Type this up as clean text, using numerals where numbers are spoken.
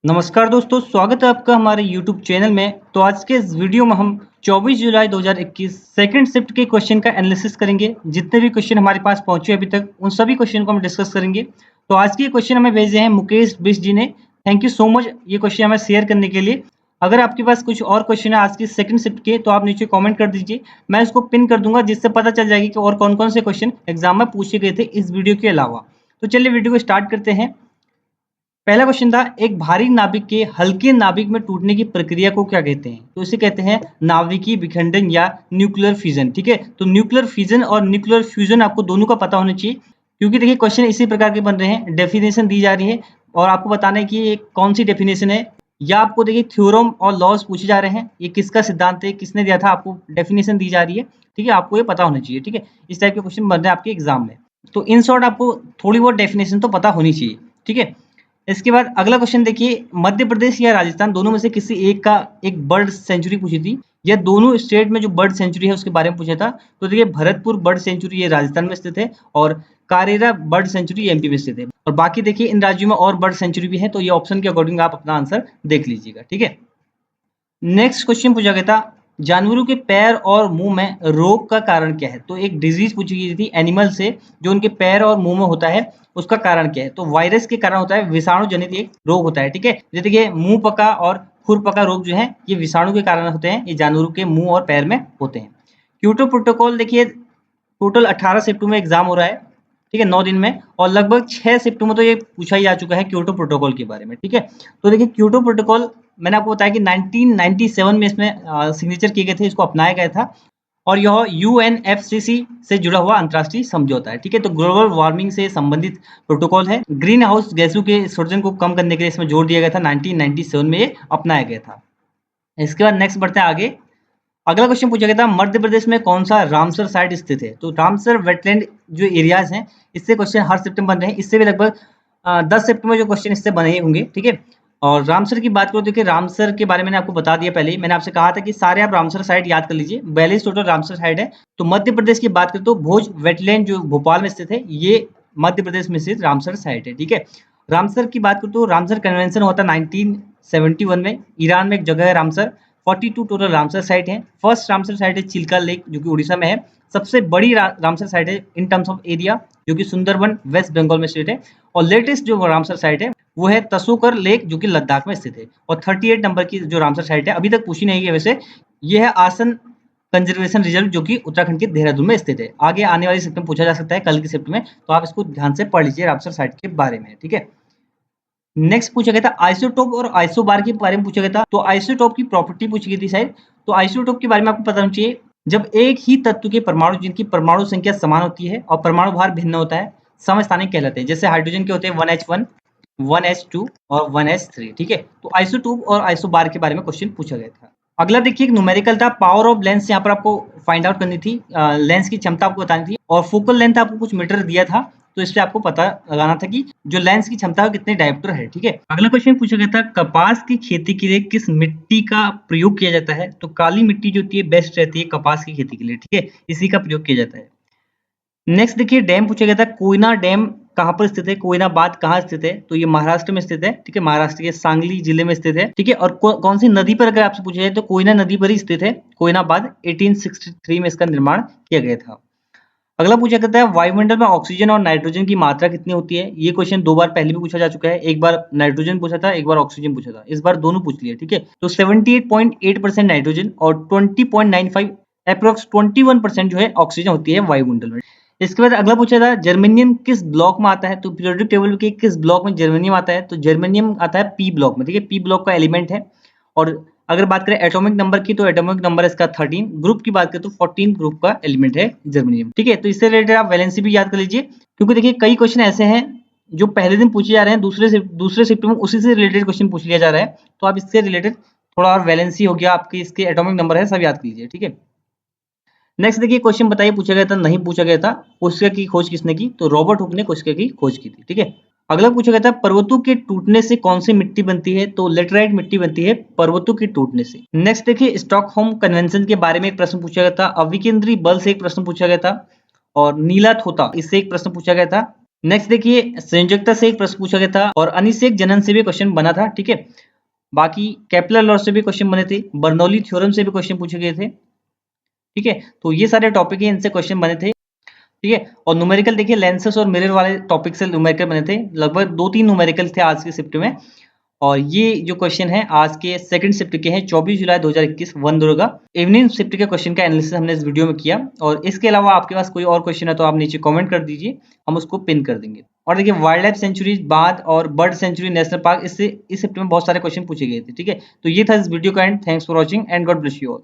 नमस्कार दोस्तों, स्वागत है आपका हमारे YouTube चैनल में। तो आज के इस वीडियो में हम 24 जुलाई 2021 सेकंड शिफ्ट के क्वेश्चन का एनालिसिस करेंगे। जितने भी क्वेश्चन हमारे पास पहुंचे अभी तक, उन सभी क्वेश्चन को हम डिस्कस करेंगे। तो आज के क्वेश्चन हमें भेजे हैं मुकेश बिष्ट जी ने। थैंक यू सो मच ये क्वेश्चन हमें शेयर करने के लिए। अगर आपके पास कुछ और क्वेश्चन है आज की सेकंड शिफ्ट के, तो आप नीचे कॉमेंट कर दीजिए, मैं इसको पिन कर दूंगा, जिससे पता चल जाएगी कि और कौन कौन से क्वेश्चन एग्जाम में पूछे गए थे इस वीडियो के अलावा। तो चलिए वीडियो को स्टार्ट करते हैं। पहला क्वेश्चन था, एक भारी नाभिक के हल्के नाभिक में टूटने की प्रक्रिया को क्या कहते हैं? तो इसे कहते हैं नाभिकीय विखंडन या न्यूक्लियर फ्यूजन। ठीक है, तो न्यूक्लियर फिजन और न्यूक्लियर फ्यूजन आपको दोनों का पता होना चाहिए, क्योंकि देखिए क्वेश्चन इसी प्रकार के बन रहे हैं। डेफिनेशन दी जा रही है और आपको बताना है कि ये कौन सी डेफिनेशन है, या आपको देखिए थ्योरम और लॉज पूछे जा रहे हैं, ये किसका सिद्धांत है, किसने दिया था, आपको डेफिनेशन दी जा रही है। ठीक है, आपको ये पता होना चाहिए। ठीक है, इस टाइप के क्वेश्चन बन रहे हैं आपके एग्जाम में। तो इन शॉर्ट आपको थोड़ी बहुत डेफिनेशन तो पता होनी चाहिए। ठीक है, इसके बाद अगला क्वेश्चन देखिए, मध्य प्रदेश या राजस्थान दोनों में से किसी एक का एक बर्ड सेंचुरी पूछी थी, या दोनों स्टेट में जो बर्ड सेंचुरी है उसके बारे में पूछा था। तो देखिए भरतपुर बर्ड सेंचुरी ये राजस्थान में स्थित है और कारेरा बर्ड सेंचुरी एमपी में स्थित है। और बाकी देखिए इन राज्यों में और बर्ड सेंचुरी भी है, तो ये ऑप्शन के अकॉर्डिंग आप अपना आंसर देख लीजिएगा। ठीक है, नेक्स्ट क्वेश्चन पूछा गया था, जानवरों के पैर और मुंह में रोग का कारण क्या है? तो एक डिजीज पूछी गई थी एनिमल से, जो उनके पैर और मुंह में होता है, उसका कारण क्या है? तो वायरस के कारण होता है, विषाणु जनित एक रोग होता है। ठीक है, जैसे देखिए मुंह पका और खुर पका रोग जो है, ये विषाणु के कारण होते हैं, ये जानवरों के मुंह और पैर में होते हैं। क्योटो प्रोटोकॉल देखिए टोटल 18 शिफ्टों में एग्जाम हो रहा है। ठीक है, 9 दिन में, और लगभग 6 शिफ्टों में तो ये पूछा ही जा चुका है क्योटो प्रोटोकॉल के बारे में। ठीक है, तो देखिए क्योटो प्रोटोकॉल मैंने आपको बताया कि 1997 में इसमें सिग्नेचर किए गए थे, इसको अपनाया गया था, और यह यूएनएफसीसी से जुड़ा हुआ अंतर्राष्ट्रीय समझौता है। ठीक है, तो ग्लोबल वार्मिंग से संबंधित प्रोटोकॉल है। ग्रीन हाउस गैसों के उत्सर्जन को कम करने के लिए इसमें जोर दिया गया था, 1997 में ये अपनाया गया था। इसके बाद नेक्स्ट बढ़ते हैं आगे। अगला क्वेश्चन पूछा गया था, मध्य प्रदेश में कौन सा रामसर साइट स्थित है? तो रामसर वेटलैंड जो एरियाज हैं, इससे क्वेश्चन हर शिफ्ट में बन रहे हैं। इससे भी लगभग 10 शिफ्ट में जो क्वेश्चन इससे बने ही होंगे। ठीक है, और रामसर की बात करो, देखिए रामसर के बारे में मैंने आपको बता दिया पहले ही। मैंने आपसे कहा था कि सारे आप रामसर साइट याद कर लीजिए, 42 टोटल रामसर साइट है। तो मध्य प्रदेश की बात करें तो भोज वेटलैंड जो भोपाल में स्थित है, ये मध्य प्रदेश में स्थित रामसर साइट है। ठीक है, रामसर की बात करें तो रामसर कन्वेंशन होता है 1971 में, ईरान में एक जगह है रामसर। 42 टोटल रामसर साइट है। फर्स्ट रामसर साइट है चिल्का लेक, जो कि उड़ीसा में है। सबसे बड़ी रामसर साइट है इन टर्म्स ऑफ एरिया, जो कि सुंदरबन वेस्ट बंगाल में स्थित है। और लेटेस्ट जो रामसर साइट है वो है तसोकर लेक, जो कि लद्दाख में स्थित है। और 38 नंबर की जो रामसर साइट है, अभी तक पूछी नहीं है वैसे, ये है आसन कंजर्वेशन रिजर्व, जो कि उत्तराखंड के देहरादून में स्थित है। आगे आने वाली शिफ्ट में पूछा जा सकता है, कल की शिफ्ट में, तो आप इसको ध्यान से पढ़ लीजिए रामसर साइट के बारे में। ठीक है, नेक्स्ट पूछा गया था आइसोटोप और आइसोबार के बारे में पूछा गया था। तो आइसोटोप की प्रॉपर्टी पूछी गई थी शायद। तो आइसोटोप के बारे में आपको पता होना चाहिए, जब एक ही तत्व के परमाणु जिनकी परमाणु संख्या समान होती है और परमाणु भार भिन्न होता है, समस्थानिक कहलाते हैं। जैसे हाइड्रोजन के होते हैं 1h1, 1h2 और 1h3। ठीक है, तो आइसोटोप और आइसोबार के बारे में क्वेश्चन पूछा गया था। अगला देखिए एक न्यूमेरिकल था, पावर ऑफ लेंस। यहाँ पर आपको फाइंड आउट करनी थी, लेंस की क्षमता आपको बतानी थी, और फोकल लेंथ आपको कुछ मीटर दिया था, तो इससे आपको पता लगाना था कि जो लेंस की क्षमता है कितने डायोप्टर है। ठीक है, अगला क्वेश्चन पूछा गया था, कपास की खेती के लिए किस मिट्टी का प्रयोग किया जाता है? तो काली मिट्टी जो होती है बेस्ट रहती है कपास की खेती के लिए। ठीक है, इसी का प्रयोग किया जाता है। नेक्स्ट देखिए डैम पूछा गया था, कोयना डैम कहाँ पर स्थित है? कोयनाबाद कहाँ स्थित है? तो ये महाराष्ट्र में स्थित है। ठीक है, महाराष्ट्र के सांगली जिले में स्थित है। ठीक है, और कौन सी नदी पर अगर आपसे पूछा जाए तो कोयना नदी पर ही स्थित है कोयनाबाद। 1863 में इसका निर्माण किया गया था। अगला पूछा जाता है, वायुमंडल में ऑक्सीजन और नाइट्रोजन की मात्रा कितनी होती है? ये क्वेश्चन 2 बार पहले भी पूछा जा चुका है, एक बार नाइट्रोजन पूछा था, एक बार ऑक्सीजन पूछा था। इस बार दोनों पूछ लिया। ठीक है, तो 78.8% नाइट्रोजन और 20.95 अप्रोक्स 21% जो है ऑक्सीजन होती है वायुमंडल में। इसके बाद अगला पूछा था, जर्मेनियम किस ब्लॉक में आता है? तो पीरियोडिक टेबल के किस ब्लॉक में जर्मेनियम आता है? तो जर्मेनियम आता है पी ब्लॉक में। ठीक है, पी ब्लॉक का एलिमेंट है। और अगर बात करें एटॉमिक नंबर की, तो एटॉमिक नंबर इसका 13। ग्रुप की बात करें तो 14 ग्रुप का एलिमेंट है जर्मेनियम। ठीक है, तो इससे रिलेटेड आप वैलेंसी भी याद कर लीजिए, क्योंकि देखिए कई क्वेश्चन ऐसे हैं जो पहले दिन पूछे जा रहे हैं, दूसरे शिफ्ट में उसी से रिलेटेड क्वेश्चन पूछ लिया जा रहा है, तो आप इससे रिलेटेड थोड़ा और वैलेंसी हो गया आपकी, इसके एटॉमिक नंबर है, सब याद कर लीजिए। ठीक है, नेक्स्ट देखिए क्वेश्चन बताइए, पूछा गया था, नहीं पूछा गया था, कोशिका की खोज किसने की? तो रॉबर्ट हुक ने कोशिका की खोज की थी। ठीक है, अगला पूछा गया था, पर्वतों के टूटने से कौन सी मिट्टी बनती है? तो लेटराइट मिट्टी बनती है पर्वतों के टूटने से। नेक्स्ट देखिए स्टॉकहोम कन्वेंशन के बारे में एक प्रश्न पूछा गया था, अविकेंद्री बल से एक प्रश्न पूछा गया था, और नीला थोता इससे एक प्रश्न पूछा गया था। नेक्स्ट देखिए, संयोजकता से एक प्रश्न पूछा गया था और अनिषेक जनन से भी क्वेश्चन बना था, ठीक है। बाकी केपलर लॉ से भी क्वेश्चन बने थे, बर्नौली थ्योरम से भी क्वेश्चन पूछे गए थे, ठीक है। तो ये सारे टॉपिक है, इनसे क्वेश्चन बने थे, ठीक है। और न्यूमेरिकल देखिए, लेंसेस और मिरर वाले टॉपिक से न्यूमेरिकल बने थे, लगभग 2-3 न्यूमेरिकल थे आज के शिफ्ट में। और ये जो क्वेश्चन है आज के सेकंड शिफ्ट के हैं 24 जुलाई 2021 वन दुर्गा इवनिंग शिफ्ट के क्वेश्चन का एनालिसिस हमने इस वीडियो में किया। और इसके अलावा आपके पास कोई और क्वेश्चन है तो आप नीचे कमेंट कर दीजिए, हम उसको पिन कर देंगे। और देखिए, वाइल्ड लाइफ सेंचुरी, बाघ और बर्ड सेंचुरी, नेशनल पार्क, इससे इस शिफ्ट में बहुत सारे क्वेश्चन पूछे गए थे, ठीक है। तो ये था इस वीडियो का and. Thanks for watching and God bless you all.